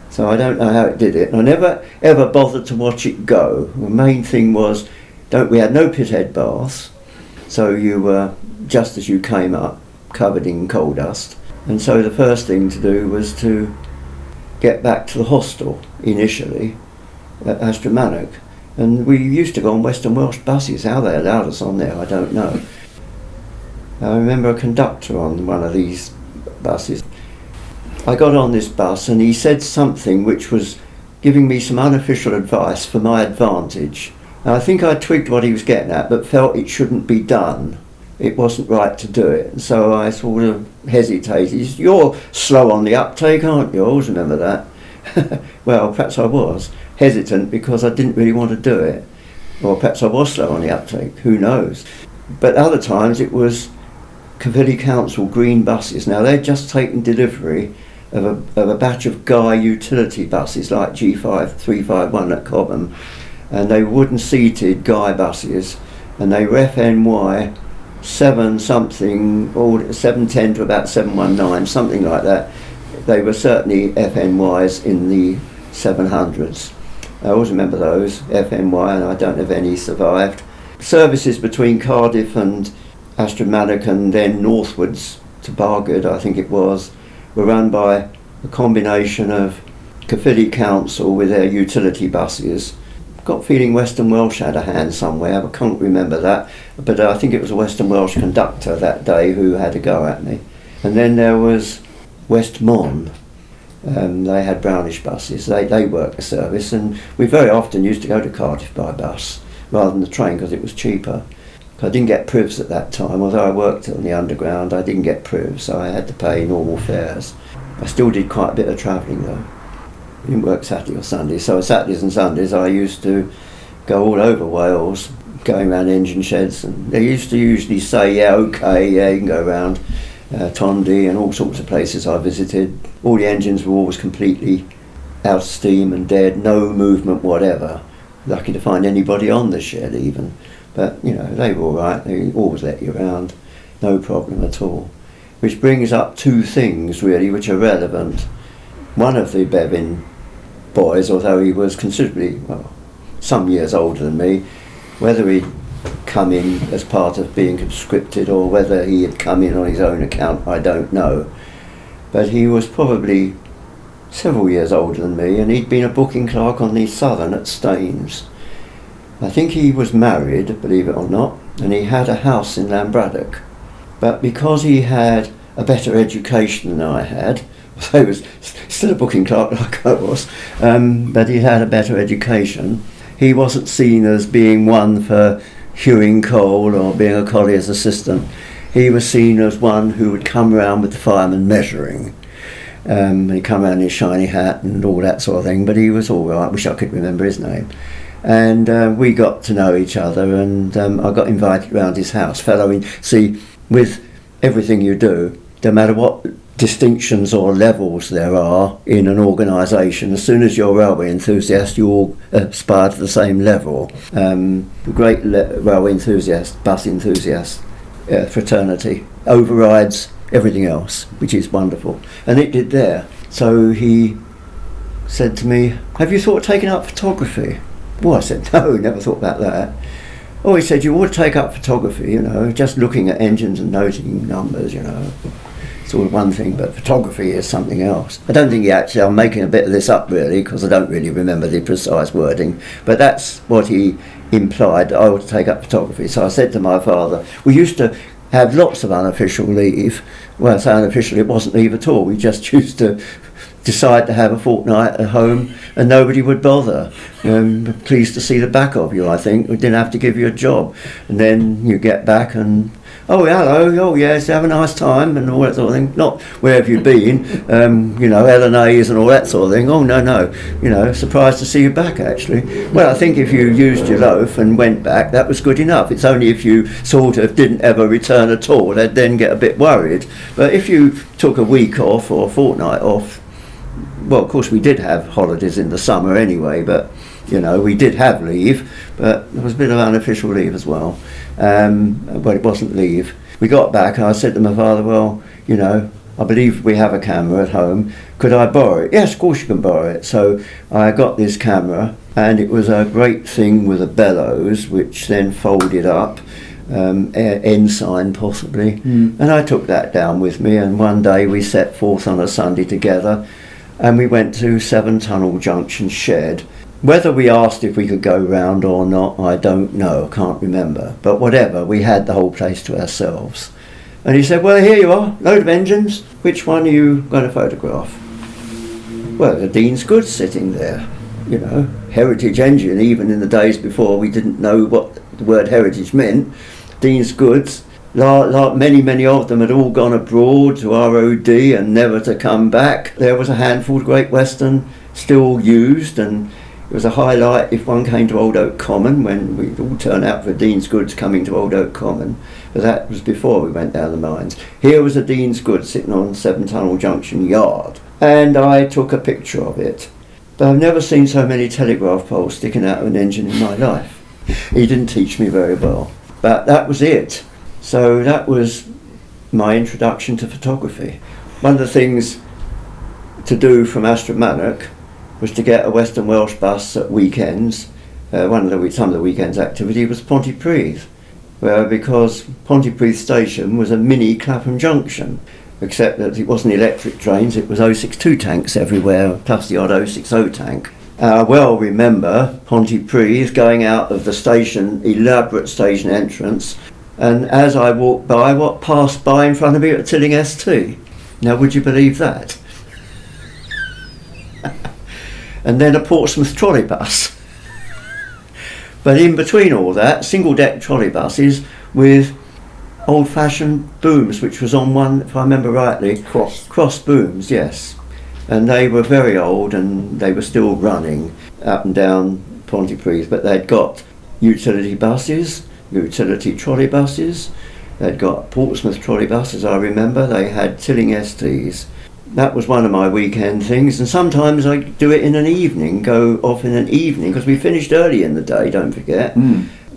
So I don't know how it did it. I never ever bothered to watch it go. The main thing was, we had no pithead baths, so you were, just as you came up, covered in coal dust. And so the first thing to do was to get back to the hostel initially at Astramannoch. And we used to go on Western Welsh buses. How they allowed us on there, I don't know. I remember a conductor on one of these buses. I got on this bus and he said something which was giving me some unofficial advice for my advantage. And I think I twigged what he was getting at, but felt it shouldn't be done. It wasn't right to do it. And so I sort of hesitated. You're slow on the uptake, aren't you? I always remember that. Well, perhaps I was hesitant because I didn't really want to do it. Or perhaps I was slow on the uptake, who knows. But other times it was Caerphilly Council green buses. Now they'd just taken delivery of a batch of Guy utility buses like G5 351 at Cobham, and they were wooden seated Guy buses, and they were FNY 7 something, or 710 to about 719, something like that. They were certainly FNYs in the 700s. I always remember those, FNY, and I don't know if any survived. Services between Cardiff and Astramannoch and then northwards to Bargood, I think it was, were run by a combination of Caerphilly Council with their utility buses. Got feeling Western Welsh had a hand somewhere, I can't remember that, but I think it was a Western Welsh conductor that day who had a go at me. And then there was West Mon. They had brownish buses, they worked the service, and we very often used to go to Cardiff by bus rather than the train because it was cheaper. I didn't get privs at that time, although I worked on the underground, I didn't get privs, so I had to pay normal fares. I still did quite a bit of travelling though. I didn't work Saturday or Sunday, so Saturdays and Sundays I used to go all over Wales, going around engine sheds, and they used to usually say, yeah, okay, yeah, you can go around Tondy and all sorts of places I visited. All the engines were always completely out of steam and dead, no movement whatever. Lucky to find anybody on the shed even. But, you know, they were all right, they always let you around, no problem at all. Which brings up two things, really, which are relevant. One of the Bevin boys, although he was considerably, well, some years older than me, whether he'd come in as part of being conscripted or whether he had come in on his own account, I don't know. But he was probably several years older than me, and he'd been a booking clerk on the Southern at Staines. I think he was married, believe it or not, and he had a house in Lambic. But because he had a better education than I had, so he was still a booking clerk like I was, but he had a better education, he wasn't seen as being one for hewing coal or being a collier's assistant. He was seen as one who would come around with the fireman measuring. He'd come around in his shiny hat and all that sort of thing, but he was all right. I wish I could remember his name. And we got to know each other, and I got invited round his house. See, with everything you do, no matter what distinctions or levels there are in an organisation, as soon as you're a railway enthusiast, you all aspire to the same level. Great railway enthusiast, bus enthusiast fraternity overrides everything else, which is wonderful. And it did there. So he said to me, "Have you thought of taking up photography?" Well, I said, "No, never thought about that." Oh, he said, "You ought to take up photography, just looking at engines and noting numbers, It's all one thing, but photography is something else." I don't think I'm making a bit of this up really, because I don't really remember the precise wording, but that's what he implied, that I ought to take up photography. So I said to my father, we used to have lots of unofficial leave. Well, I say unofficial, it wasn't leave at all. We just used to decide to have a fortnight at home and nobody would bother. Pleased to see the back of you, I think. We didn't have to give you a job. And then you get back and, "Oh, hello, oh yes, have a nice time," and all that sort of thing. Not "where have you been," L&A's and all that sort of thing. "Oh, no, surprised to see you back, actually." Well, I think if you used your loaf and went back, that was good enough. It's only if you sort of didn't ever return at all, they'd then get a bit worried. But if you took a week off or a fortnight off, well, of course we did have holidays in the summer anyway, but we did have leave, but there was a bit of unofficial leave as well. But it wasn't leave. We got back and I said to my father, "Well, I believe we have a camera at home. Could I borrow it?" "Yes, of course you can borrow it." So I got this camera, and it was a great thing with a bellows, which then folded up, ensign possibly. And I took that down with me, and one day we set forth on a Sunday together, and we went to 7 Tunnel Junction Shed. Whether we asked if we could go round or not, I don't know, I can't remember. But whatever, we had the whole place to ourselves. And he said, "Well, here you are, load of engines. Which one are you going to photograph?" Well, the Dean's Goods sitting there, heritage engine, even in the days before we didn't know what the word heritage meant. Dean's Goods, many of them had all gone abroad to ROD and never to come back. There was a handful of Great Western still used, and it was a highlight if one came to Old Oak Common, when we'd all turn out for Dean's Goods coming to Old Oak Common, but that was before we went down the mines. Here was a Dean's Goods sitting on 7 Tunnel Junction Yard, and I took a picture of it. But I've never seen so many telegraph poles sticking out of an engine in my life. He didn't teach me very well, but that was it. So that was my introduction to photography. One of the things to do from Astramadoc was to get a Western Welsh bus at weekends. Some of the weekends' activity was Pontypridd, because Pontypridd station was a mini Clapham Junction, except that it wasn't electric trains, it was 062 tanks everywhere, plus the odd 060 tank. I well remember Pontypridd going out of the station, elaborate station entrance, and as I walked by, what passed by in front of me at Tilling ST? Now, would you believe that? And then a Portsmouth trolley bus. But in between all that, single-deck trolley buses with old-fashioned booms, which was on one, if I remember rightly, cross booms, yes. And they were very old, and they were still running up and down Pontypridd, but they'd got utility buses, utility trolley buses, they'd got Portsmouth trolley buses, I remember, they had Tilling STs. That was one of my weekend things, and sometimes I do it in an evening, go off in an evening, because we finished early in the day, don't forget.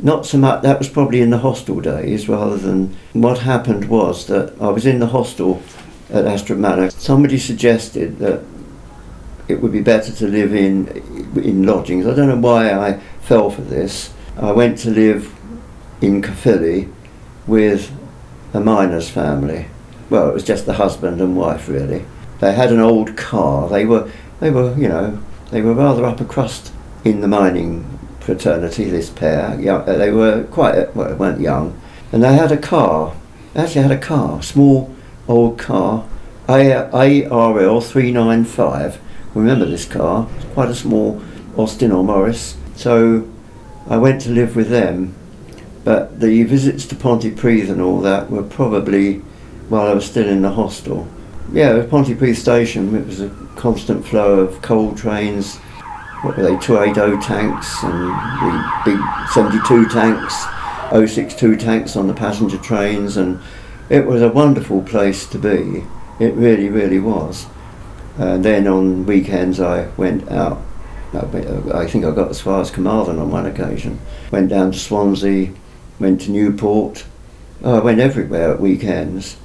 Not so much, that was probably in the hostel days, rather than, what happened was that I was in the hostel at Astramadoc. Somebody suggested that it would be better to live in lodgings. I don't know why I fell for this. I went to live in Caerphilly with a miner's family. Well, it was just the husband and wife, really. They had an old car. They were They were, they were rather upper crust in the mining fraternity, this pair. They were quite, well, they weren't young. And they had a car, small old car, ARL 395. Remember this car? It's quite a small Austin or Morris. So I went to live with them, but the visits to Pontypridd and all that were probably while I was still in the hostel. Yeah, Pontypridd station, it was a constant flow of coal trains. What were they, 280 tanks and the big 72 tanks, 062 tanks on the passenger trains, and it was a wonderful place to be. It really, really was. And then on weekends I went out. I think I got as far as Carmarthen on one occasion. Went down to Swansea, went to Newport. I went everywhere at weekends.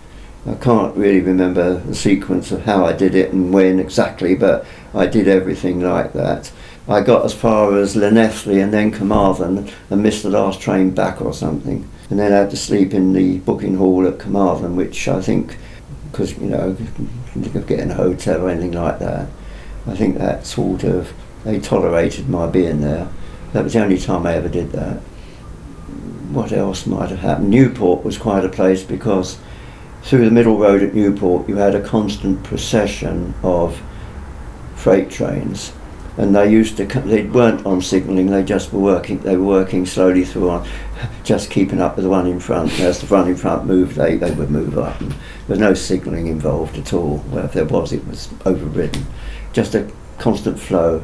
I can't really remember the sequence of how I did it and when exactly, but I did everything like that. I got as far as Llanelli and then Carmarthen and missed the last train back or something. And then I had to sleep in the booking hall at Carmarthen, which I think, because, think of getting a hotel or anything like that. I think that sort of, they tolerated my being there. That was the only time I ever did that. What else might have happened? Newport was quite a place because through the middle road at Newport you had a constant procession of freight trains, and they weren't on signalling, they were working slowly through on, just keeping up with the one in front. As the one in front moved, they would move up. And there was no signalling involved at all. Well, if there was, it was overridden. Just a constant flow.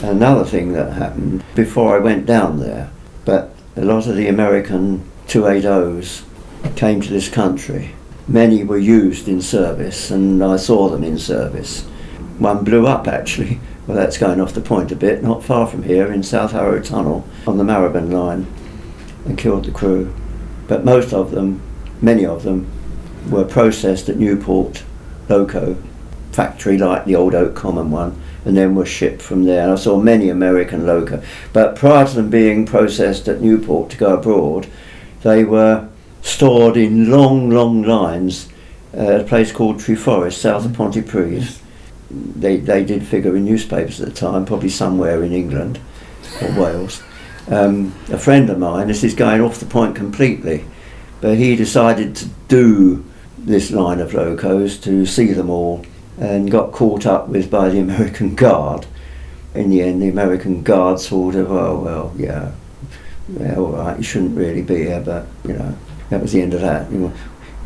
Another thing that happened before I went down there, but a lot of the American 280s came to this country. Many were used in service, and I saw them in service. One blew up actually. Well, that's going off the point a bit, not far from here in South Harrow Tunnel on the Marylebone line, and killed the crew. But many of them were processed at Newport Loco factory, like the old Oak Common one, and then were shipped from there. And I saw many American Loco. But prior to them being processed at Newport to go abroad, they were stored in long, long lines at a place called Treforest, south of Pontypridd. They did figure in newspapers at the time, probably somewhere in England or Wales. A friend of mine, this is going off the point completely, but he decided to do this line of locos to see them all, and got caught up with by the American Guard. In the end, the American Guard sort of, all right, you shouldn't really be here, but that was the end of that. You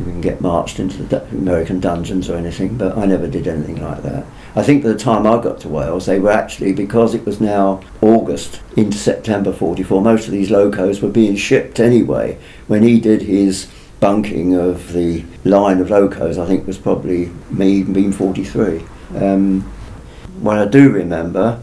can get marched into the American dungeons or anything, but I never did anything like that. I think by the time I got to Wales, they were actually, because it was now August into September 44, most of these locos were being shipped anyway. When he did his bunking of the line of locos, I think it was probably been 43. What I do remember,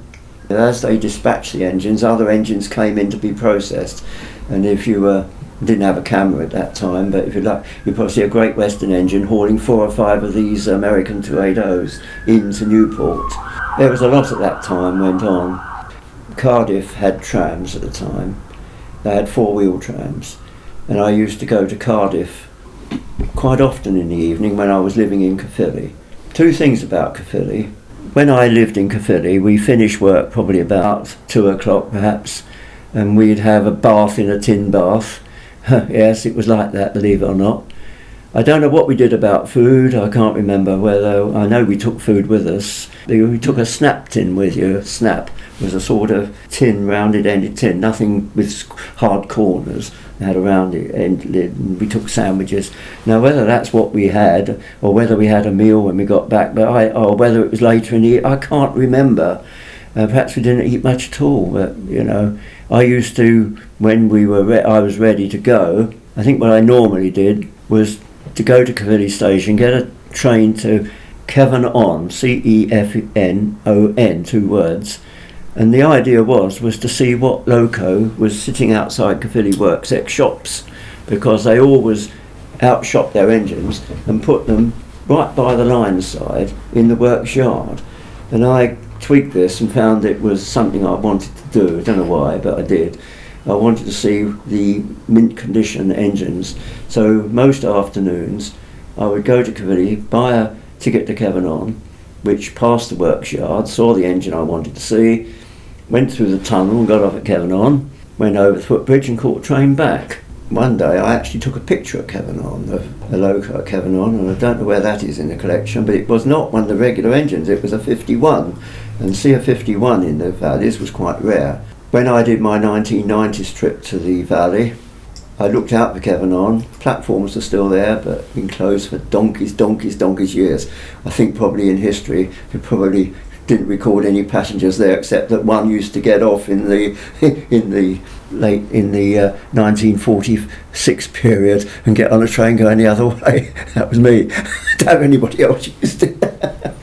as they dispatched the engines, other engines came in to be processed, and if you didn't have a camera at that time, but if you look, you'd probably see a Great Western engine hauling 4 or 5 of these American 280s into Newport. There was a lot at that time went on. Cardiff had trams at the time. They had 4-wheel trams, and I used to go to Cardiff quite often in the evening when I was living in Caerphilly. 2 things about Caerphilly. When I lived in Caerphilly, we finished work probably about 2 o'clock perhaps, and we'd have a bath in a tin bath. Yes, it was like that, believe it or not. I don't know what we did about food. I can't remember whether, I know we took food with us. We took a snap tin with you. A snap was a sort of tin, rounded-ended tin, nothing with hard corners. It had a rounded end lid, and we took sandwiches. Now, whether that's what we had, or whether we had a meal when we got back, or whether it was later in the year, I can't remember. Perhaps we didn't eat much at all, but I used to, when I was ready to go, I think what I normally did was to go to Caerphilly station, get a train to Cefn-on, Cefnon, 2 words, and the idea was to see what loco was sitting outside Caerphilly Works ex-shops, because they always outshot their engines and put them right by the line side in the works yard. And I tweaked this and found it was something I wanted to do. I don't know why, but I did. I wanted to see the mint condition engines. So most afternoons I would go to Caerphilly, buy a ticket to Cefn-on, which passed the works yard, saw the engine I wanted to see, went through the tunnel and got off at Kevanon, went over the footbridge and caught a train back. One day I actually took a picture of Kevanon, of a loco at Kevanon, and I don't know where that is in the collection, but it was not one of the regular engines, it was a 51, and see a 51 in the valleys was quite rare. When I did my 1990s trip to the valley, I looked out for Kevanon. Platforms are still there, but been closed for donkeys years. I think probably in history, they probably didn't record any passengers there, except that one used to get off in the 1946 period and get on a train going the other way. That was me. Don't have anybody else used to.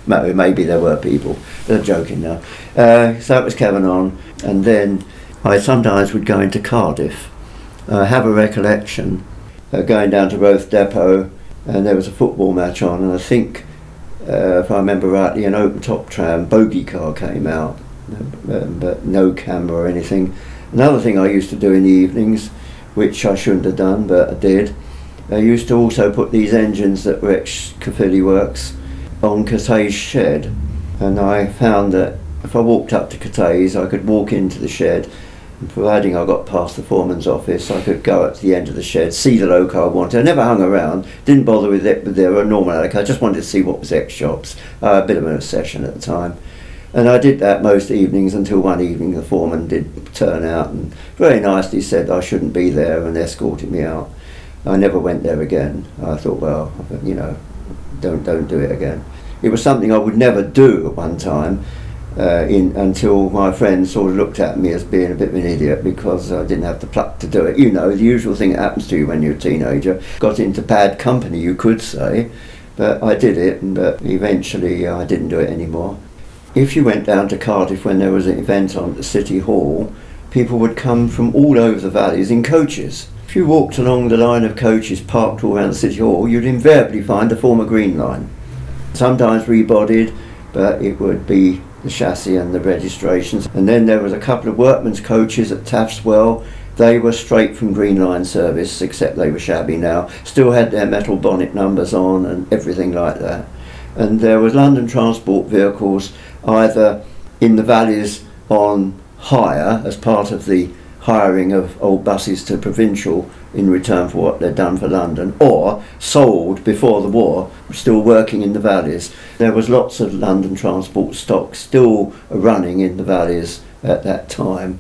Maybe there were people, but I'm joking now. So that was Kevanon, and then I sometimes would go into Cardiff. I have a recollection going down to Roath Depot, and there was a football match on, and I think, if I remember rightly, an open top tram bogey car came out, but no camera or anything. Another thing I used to do in the evenings, which I shouldn't have done, but I did, I used to also put these engines that were ex-Caerphilly works on Catay's shed, and I found that if I walked up to Catay's, I could walk into the shed, and providing I got past the foreman's office, I could go up to the end of the shed, see the loco I wanted. I never hung around, didn't bother with it, but they were normal loco. I just wanted to see what was ex-shops. A bit of an obsession at the time. And I did that most evenings until one evening the foreman did turn out and very nicely said I shouldn't be there and escorted me out. I never went there again. I thought, well, you know, don't do it again. It was something I would never do at one time, until my friends sort of looked at me as being a bit of an idiot because I didn't have the pluck to do it. You know, the usual thing that happens to you when you're a teenager. Got into bad company, you could say, but I did it, but eventually I didn't do it anymore. If you went down to Cardiff when there was an event on at the City Hall, people would come from all over the valleys in coaches. If you walked along the line of coaches parked all around the City Hall, you'd invariably find the former Green Line. Sometimes rebodied, but it would be the chassis and the registrations. And then there was a couple of workmen's coaches at Taft's Well. They were straight from Green Line service, except they were shabby now. Still had their metal bonnet numbers on and everything like that. And there was London Transport vehicles either in the valleys on hire as part of the hiring of old buses to Provincial in return for what they'd done for London, or sold before the war, still working in the valleys. There was lots of London Transport stock still running in the valleys at that time.